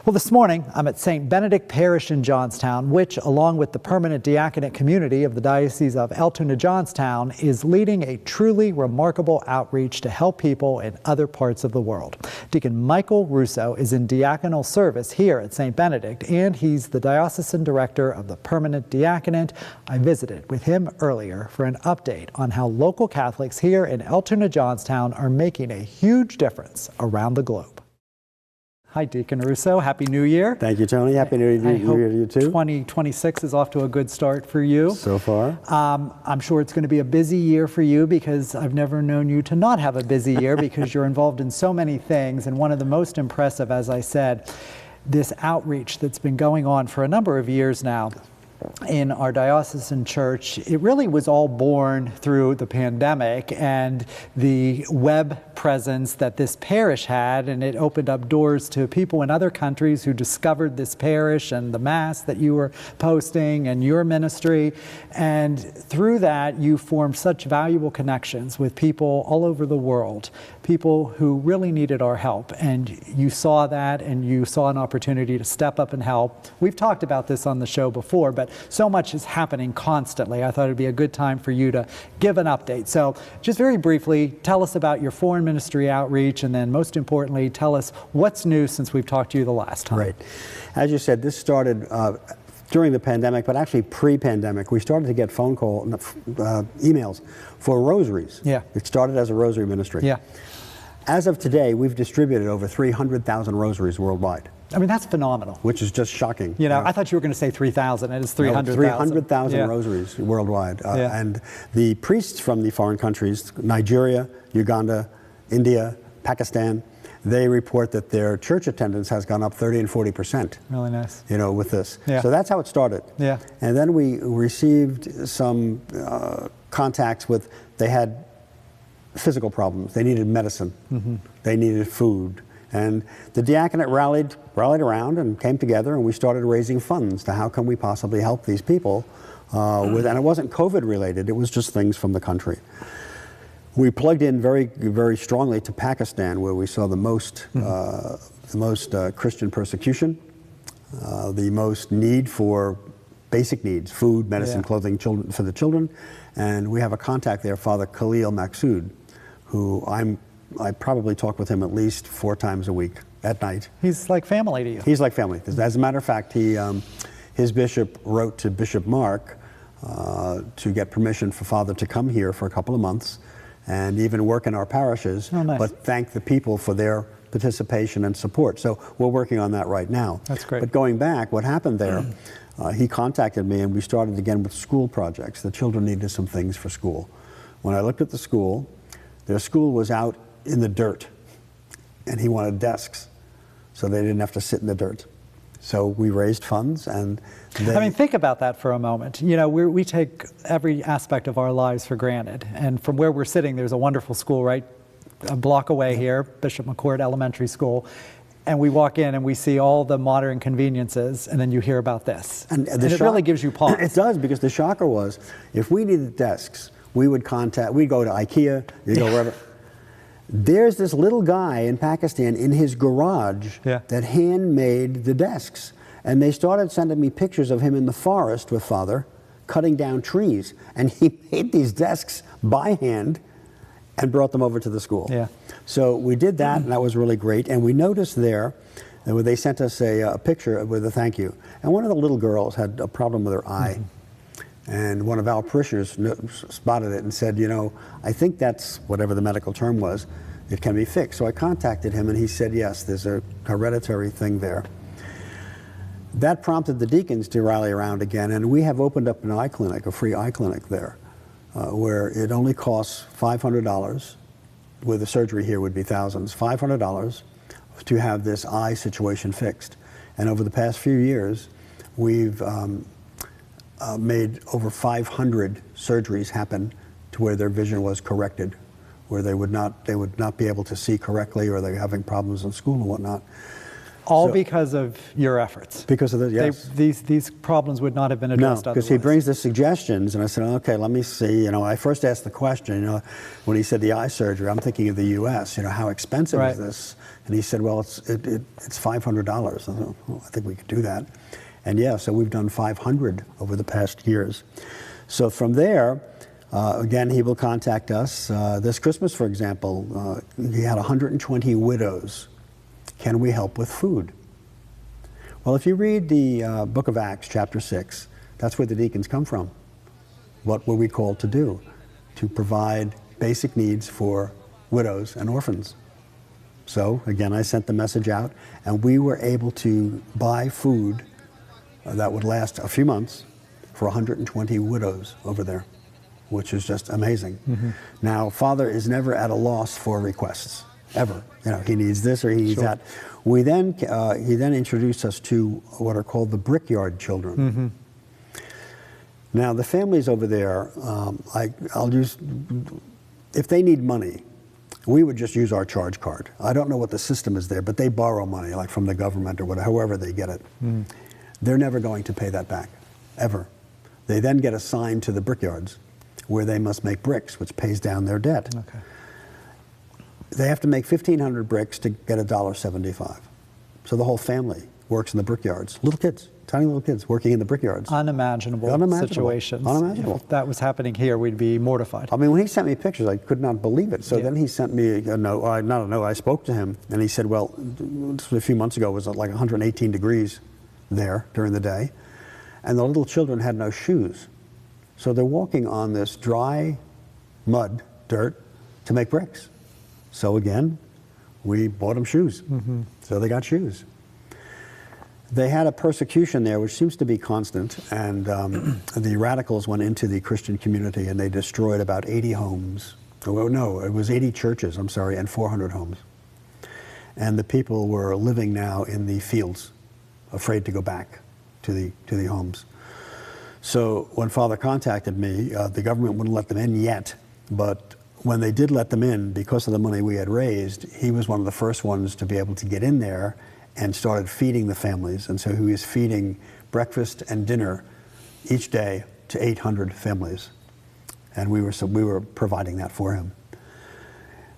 Well, this morning, I'm at Saint Benedict Parish in Johnstown, which, along with the Permanent Diaconate community of the Diocese of Altoona-Johnstown, is leading a truly remarkable outreach to help people in other parts of the world. Deacon Michael Russo is in diaconal service here at Saint Benedict, and he's the Diocesan Director of the Permanent Diaconate. I visited with him earlier for an update on how local Catholics here in Altoona-Johnstown are making a huge difference around the globe. Hi, Deacon Russo. Happy New Year. Thank you, Tony. Happy New Year to you, too. 2026 is off to a good start for you. So far. I'm sure it's going to be a busy year for you, because I've never known you to not have a busy year because you're involved in so many things. And one of the most impressive, as I said, this outreach that's been going on for a number of years now in our diocesan church. It really was all born through the pandemic and the web presence that this parish had, and it opened up doors to people in other countries who discovered this parish and the Mass that you were posting and your ministry. And through that, you formed such valuable connections with people all over the world, people who really needed our help. And you saw that, and you saw an opportunity to step up and help. We've talked about this on the show before, but so much is happening constantly. I thought it'd be a good time for you to give an update. So just very briefly, tell us about your foreign ministry outreach, and then most importantly, tell us what's new since we've talked to you the last time. Right. As you said, this started during the pandemic, but actually pre-pandemic. We started to get phone call, emails for rosaries. Yeah. It started as a rosary ministry. Yeah. As of today, we've distributed over 300,000 rosaries worldwide. I mean, that's phenomenal. Which is just shocking. You know, I thought you were going to say 3,000, and it's 300,000. 300,000 rosaries worldwide. And the priests from the foreign countries, Nigeria, Uganda, India, Pakistan, they report that their church attendance has gone up 30 and 40%. Really nice. You know, with this. Yeah. So that's how it started. Yeah. And then we received some contacts with, they had physical problems. They needed medicine. Mm-hmm. They needed food. And the diaconate rallied around and came together, and we started raising funds to how can we possibly help these people and it wasn't COVID related, it was just things from the country. We plugged in very, very strongly to Pakistan, where we saw the most Christian persecution, the most need for basic needs, food, medicine, clothing, children, for the children. And we have a contact there, Father Khalil Maksud, who I probably talk with him at least 4 times a week at night. He's like family to you. He's like family. As a matter of fact, his bishop wrote to Bishop Mark to get permission for Father to come here for a couple of months and even work in our parishes, but thank the people for their participation and support. So we're working on that right now. That's great. But going back, what happened there, he contacted me, and we started again with school projects. The children needed some things for school. When I looked at the school, their school was out in the dirt, and he wanted desks so they didn't have to sit in the dirt. So we raised funds, and I mean, think about that for a moment. You know, we take every aspect of our lives for granted, and from where we're sitting, there's a wonderful school right a block away here, Bishop McCord Elementary School, and we walk in and we see all the modern conveniences, and then you hear about this, and it really gives you pause. It does, because the shocker was, if we needed desks, we'd go to IKEA, you'd go wherever. There's this little guy in Pakistan in his garage that handmade the desks. And they started sending me pictures of him in the forest with Father, cutting down trees. And he made these desks by hand and brought them over to the school. Yeah. So we did that, and that was really great. And we noticed there that they sent us a picture with a thank you. And one of the little girls had a problem with her eye. And one of our parishioners spotted it and said, you know, I think that's whatever the medical term was, it can be fixed. So I contacted him, and he said, yes, there's a hereditary thing there. That prompted the deacons to rally around again, and we have opened up an eye clinic, a free eye clinic there, where it only costs $500, where the surgery here would be thousands, $500 to have this eye situation fixed. And over the past few years, we've made over 500 surgeries happen to where their vision was corrected, where they would not be able to see correctly, or they're having problems in school and whatnot. All because of your efforts. Because of the, yes. These problems would not have been addressed otherwise. Because he brings the suggestions, and I said, okay, let me see. I first asked the question, when he said the eye surgery, I'm thinking of the U.S., how expensive is this? And he said, well, it's $500. I thought, well, I think we could do that. And yeah, so we've done 500 over the past years. So from there, again, he will contact us. This Christmas, for example, he had 120 widows. Can we help with food? Well, if you read the book of Acts, chapter 6, that's where the deacons come from. What were we called to do? To provide basic needs for widows and orphans. So, again, I sent the message out, and we were able to buy food that would last a few months for 120 widows over there, which is just amazing. Mm-hmm. Now, Father is never at a loss for requests, ever. He needs this or he needs that. He then introduced us to what are called the brickyard children. Mm-hmm. Now, the families over there, if they need money, we would just use our charge card. I don't know what the system is there, but they borrow money, like from the government or whatever, however they get it. Mm. They're never going to pay that back, ever. They then get assigned to the brickyards, where they must make bricks, which pays down their debt. Okay. They have to make 1,500 bricks to get $1.75. So the whole family works in the brickyards. Little kids, tiny little kids working in the brickyards. Unimaginable situations. Unimaginable. If that was happening here, we'd be mortified. I mean, when he sent me pictures, I could not believe it. So then he sent me a note, not a note, I spoke to him, and he said, well, a few months ago, it was like 118 degrees there during the day, and the little children had no shoes. So they're walking on this dry mud, dirt, to make bricks. So again, we bought them shoes. Mm-hmm. So they got shoes. They had a persecution there, which seems to be constant, and the radicals went into the Christian community and they destroyed about 80 homes. Oh, no, it was 80 churches, I'm sorry, and 400 homes. And the people were living now in the fields, afraid to go back to the homes. So when Father contacted me, the government wouldn't let them in yet, but when they did let them in, because of the money we had raised, he was one of the first ones to be able to get in there and started feeding the families. And so he was feeding breakfast and dinner each day to 800 families. And we were providing that for him.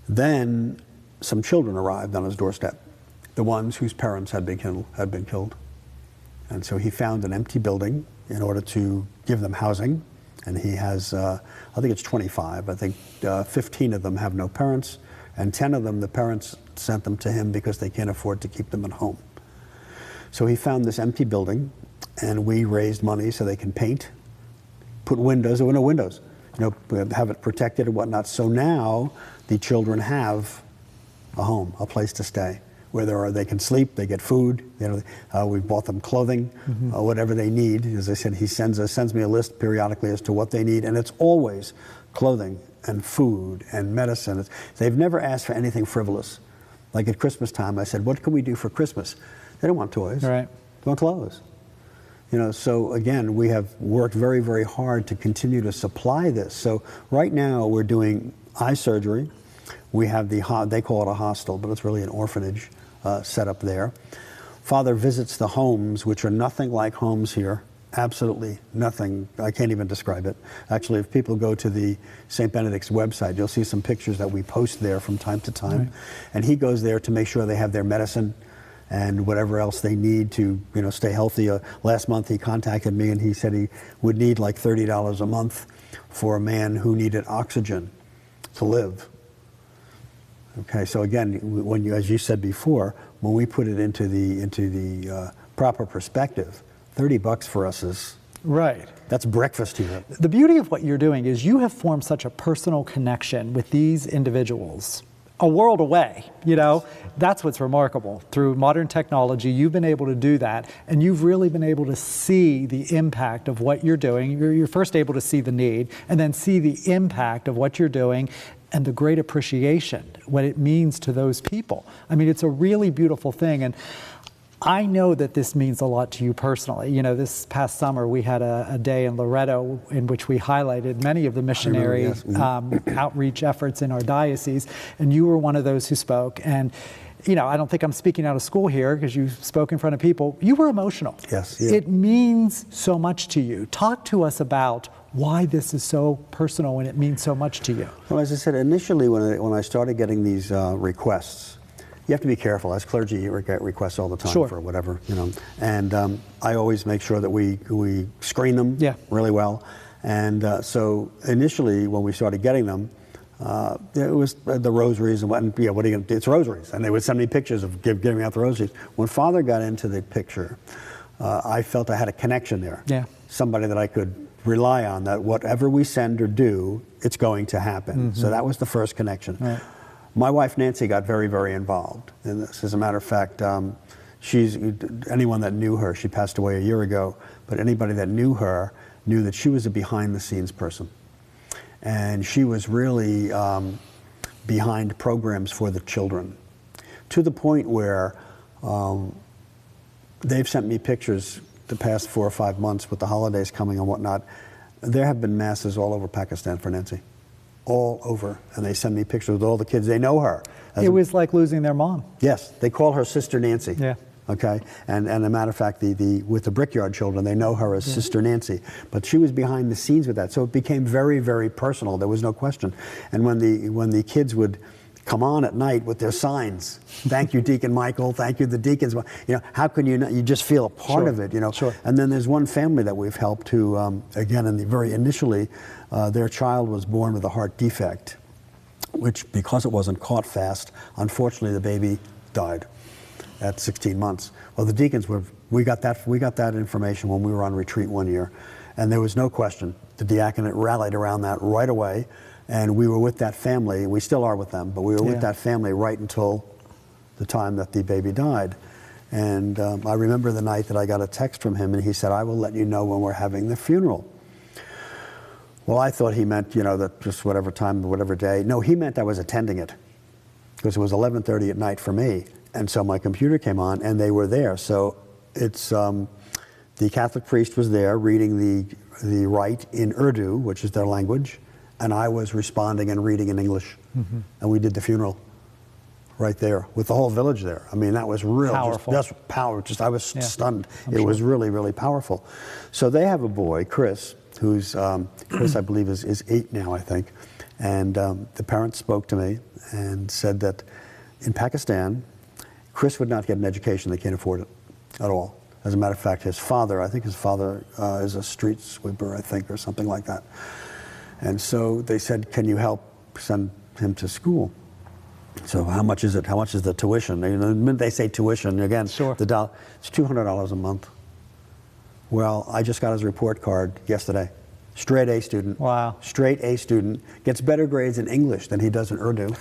Then some children arrived on his doorstep, the ones whose parents had been killed. And so he found an empty building in order to give them housing. And he has, I think it's 25. I think 15 of them have no parents, and 10 of them, the parents sent them to him because they can't afford to keep them at home. So he found this empty building, and we raised money so they can paint, put windows, there were no windows, have it protected and whatnot. So now the children have a home, a place to stay, where they can sleep, they get food. We bought them clothing, mm-hmm. Whatever they need. As I said, he sends me a list periodically as to what they need, and it's always clothing and food and medicine. They've never asked for anything frivolous. Like at Christmas time, I said, what can we do for Christmas? They don't want toys. Right. They want clothes. So again, we have worked very, very hard to continue to supply this. So right now we're doing eye surgery. We have they call it a hostel, but it's really an orphanage set up there. Father visits the homes, which are nothing like homes here. Absolutely nothing. I can't even describe it. Actually, if people go to the Saint Benedict's website, you'll see some pictures that we post there from time to time. Right. And he goes there to make sure they have their medicine and whatever else they need to, stay healthy. Last month he contacted me and he said he would need like $30 a month for a man who needed oxygen to live. Okay, so again, as you said before, when we put it into the proper perspective, $30 for us is right. That's breakfast here. The beauty of what you're doing is you have formed such a personal connection with these individuals, a world away. That's what's remarkable. Through modern technology, you've been able to do that, and you've really been able to see the impact of what you're doing. You're first able to see the need, and then see the impact of what you're doing, and the great appreciation, what it means to those people. I mean, it's a really beautiful thing. And I know that this means a lot to you personally. This past summer we had a day in Loretto in which we highlighted many of the missionary outreach efforts in our diocese, and you were one of those who spoke. And you know, I don't think I'm speaking out of school here because you spoke in front of people. You were emotional. Yes. Yeah. It means so much to you. Talk to us about why this is so personal and it means so much to you. Well, as I said, initially when I started getting these requests, you have to be careful. As clergy, you get requests all the time for whatever, you know. And I always make sure that we screen them really well. And so initially, when we started getting them, it was the rosaries and what are you going to do? It's rosaries. And they would send me pictures of giving out the rosaries. When Father got into the picture, I felt I had a connection there. Yeah. Somebody that I could rely on, that whatever we send or do, it's going to happen. So that was the first connection. Right. My wife Nancy got very, very involved in this. As a matter of fact, anyone that knew her, she passed away a year ago, but anybody that knew her knew that she was a behind-the-scenes person. And she was really behind programs for the children, to the point where they've sent me pictures the past 4 or 5 months with the holidays coming and whatnot. There have been masses all over Pakistan for Nancy. All over, and they send me pictures with all the kids. They know her. It was like losing their mom. Yes, they call her Sister Nancy. Yeah. Okay, and as a matter of fact, with the Brickyard children, they know her as Sister Nancy. But she was behind the scenes with that, so it became very, very personal. There was no question. And when the kids would come on at night with their signs, thank you, Deacon Michael, thank you, the deacons. You know, how can you not? You just feel a part of it, you know. Sure. And then there's one family that we've helped who, again, very initially, their child was born with a heart defect, which, because it wasn't caught fast, unfortunately, the baby died at 16 months. Well, the deacons we got that information when we were on retreat one year, and there was no question. The diaconate rallied around that right away. And we were with that family, and we still are with them, but we were with that family right until the time that the baby died. And I remember the night that I got a text from him, and he said, I will let you know when we're having the funeral. Well, I thought he meant, you know, that just whatever time, whatever day. No, he meant I was attending it, because it was 11:30 at night for me. And so my computer came on, and they were there. So it's, the Catholic priest was there reading the rite in Urdu, which is their language, and I was responding and reading in English. And we did the funeral right there with the whole village there. I mean, that was real powerful. Just power. Just I was stunned. It was really, really powerful. So they have a boy, Chris, who's Chris, I believe, is 8 now, I think. And the parents spoke to me and said that in Pakistan, Chris would not get an education. They can't afford it at all. As a matter of fact, his father is a street sweeper, I think, or something like that. And so they said, can you help send him to school? So how much is it? How much is the tuition? You know, the minute they say tuition, again, it's $200 a month. Well, I just got his report card yesterday. Straight A student. Wow. Straight A student. Gets better grades in English than he does in Urdu.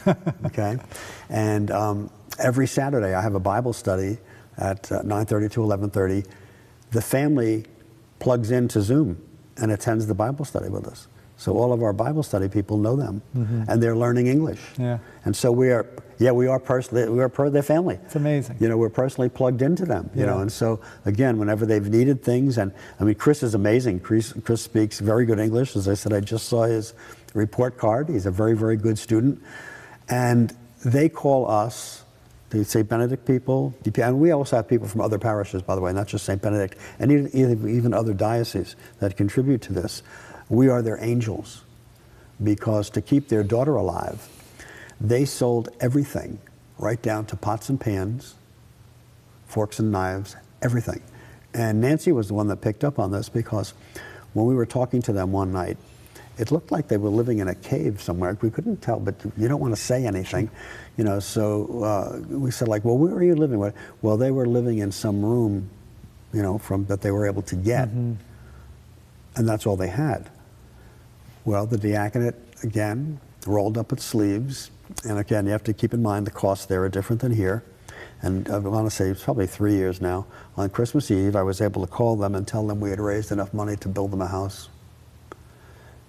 Okay? And every Saturday I have a Bible study at 9:30 to 11:30. The family plugs into Zoom and attends the Bible study with us. So all of our Bible study people know them, and they're learning English. Yeah. And so we are part of their family. It's amazing. You know, we're personally plugged into them. You know, and so again, whenever they've needed things, and I mean, Chris is amazing. Chris speaks very good English. As I said, I just saw his report card. He's a very, very good student, and they call us, the Saint Benedict people, and we also have people from other parishes, by the way, not just Saint Benedict, and even other dioceses that contribute to this. We are their angels, because to keep their daughter alive, they sold everything, right down to pots and pans, forks and knives, everything. And Nancy was the one that picked up on this, because when we were talking to them one night, it looked like they were living in a cave somewhere. We couldn't tell, but you don't want to say anything, you know. So we said, like, well, where are you living? Well, they were living in some room, you know, that they were able to get, and that's all they had. Well, the diaconate, again, rolled up its sleeves. And again, you have to keep in mind the costs there are different than here. And I want to say it's probably 3 years now. On Christmas Eve, I was able to call them and tell them we had raised enough money to build them a house.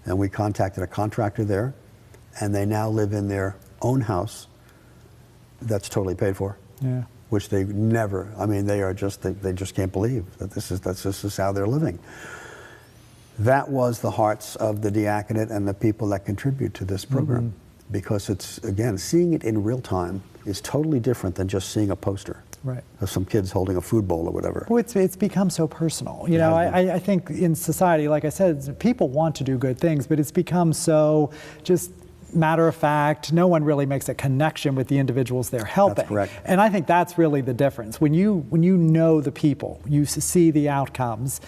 And we contacted a contractor there, and they now live in their own house that's totally paid for. Yeah. Which they never, I mean, they just can't believe that this is how they're living. That was the hearts of the diaconate and the people that contribute to this program, because it's, again, seeing it in real time is totally different than just seeing a poster of some kids holding a food bowl or whatever. Well, it's become so personal. You know, I think in society, like I said, people want to do good things, but it's become so just matter of fact. No one really makes a connection with the individuals they're helping. That's correct. And I think that's really the difference. When you know the people, you see the outcomes,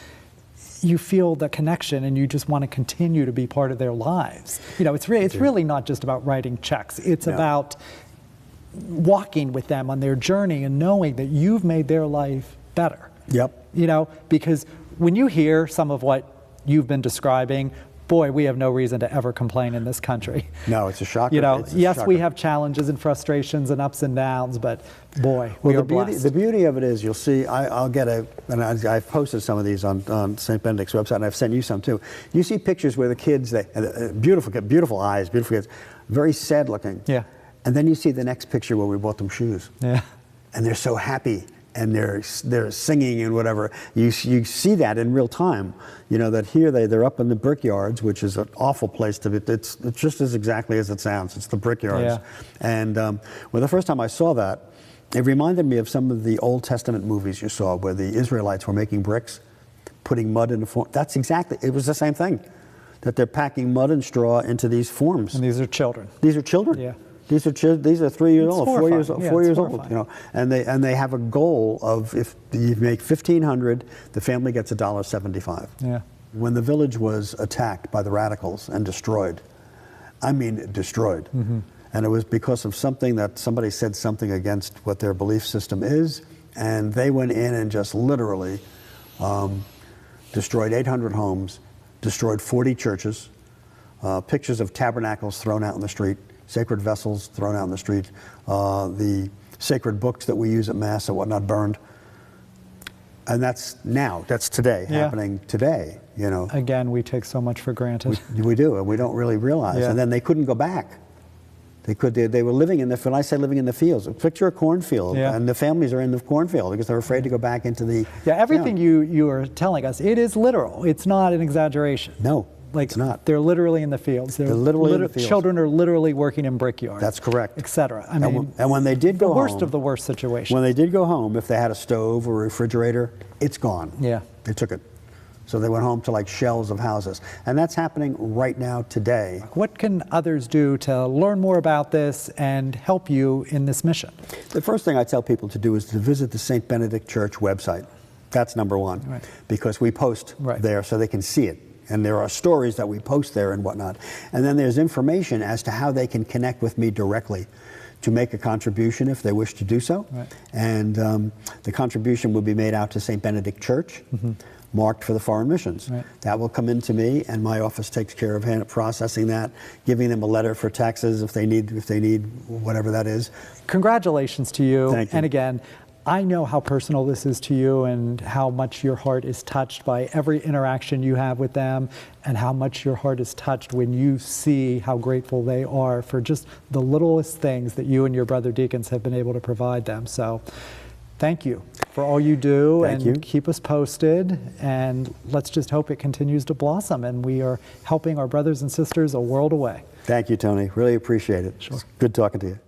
you feel the connection, and you just want to continue to be part of their lives. You know, it's really not just about writing checks. It's about walking with them on their journey and knowing that you've made their life better. Yep. You know, because when you hear some of what you've been describing, boy, we have no reason to ever complain in this country. No, it's a shocker. You know, yes, we have challenges and frustrations and ups and downs, but boy, we are blessed. The beauty of it is, you'll see, I've posted some of these on Saint Benedict's website, and I've sent you some too. You see pictures where the kids, beautiful eyes, beautiful kids, very sad looking. Yeah. And then you see the next picture where we bought them shoes. Yeah. And they're so happy, and they're singing and whatever. You see that in real time. You know, that here they're up in the brickyards, which is an awful place to be. It's just as exactly as it sounds. It's the brickyards. Yeah. And well, the first time I saw that, it reminded me of some of the Old Testament movies you saw where the Israelites were making bricks, putting mud in the form. That's exactly, it was the same thing. That they're packing mud and straw into these forms. And these are children. These are children. Yeah. These are 3 years old, 4 years old, 4 years old, you know, and they have a goal of, if you make 1,500, the family gets $1.75. Yeah. When the village was attacked by the radicals and destroyed, I mean destroyed, and it was because of something that somebody said something against what their belief system is, and they went in and just literally destroyed 800 homes, destroyed 40 churches, pictures of tabernacles thrown out in the street, sacred vessels thrown out in the street, the sacred books that we use at Mass and whatnot burned. And that's today, happening today, you know. Again, we take so much for granted. We do, and we don't really realize. Yeah. And then they couldn't go back. They were living in when I say living in the fields, picture a cornfield, and the families are in the cornfield because they're afraid to go back into the... Yeah, everything you are telling us, it is literal. It's not an exaggeration. No. Like, it's not. They're literally in the fields. They're literally in the fields. Children are literally working in brickyards. That's correct. Etc. I mean, and when they did go home, the worst of the worst situation. When they did go home, if they had a stove or a refrigerator, it's gone. Yeah. They took it. So they went home to like shells of houses. And that's happening right now today. What can others do to learn more about this and help you in this mission? The first thing I tell people to do is to visit the Saint Benedict Church website. That's number one. Right. Because we post there so they can see it. And there are stories that we post there and whatnot. And then there's information as to how they can connect with me directly to make a contribution if they wish to do so. Right. And the contribution will be made out to Saint Benedict Church, marked for the foreign missions. Right. That will come into me, and my office takes care of processing that, giving them a letter for taxes if they need whatever that is. Congratulations to you. Thank you. And again, I know how personal this is to you and how much your heart is touched by every interaction you have with them, and how much your heart is touched when you see how grateful they are for just the littlest things that you and your brother deacons have been able to provide them. So thank you for all you do. Thank you. Keep us posted, and let's just hope it continues to blossom and we are helping our brothers and sisters a world away. Thank you, Tony. Really appreciate it. Sure. It's good talking to you.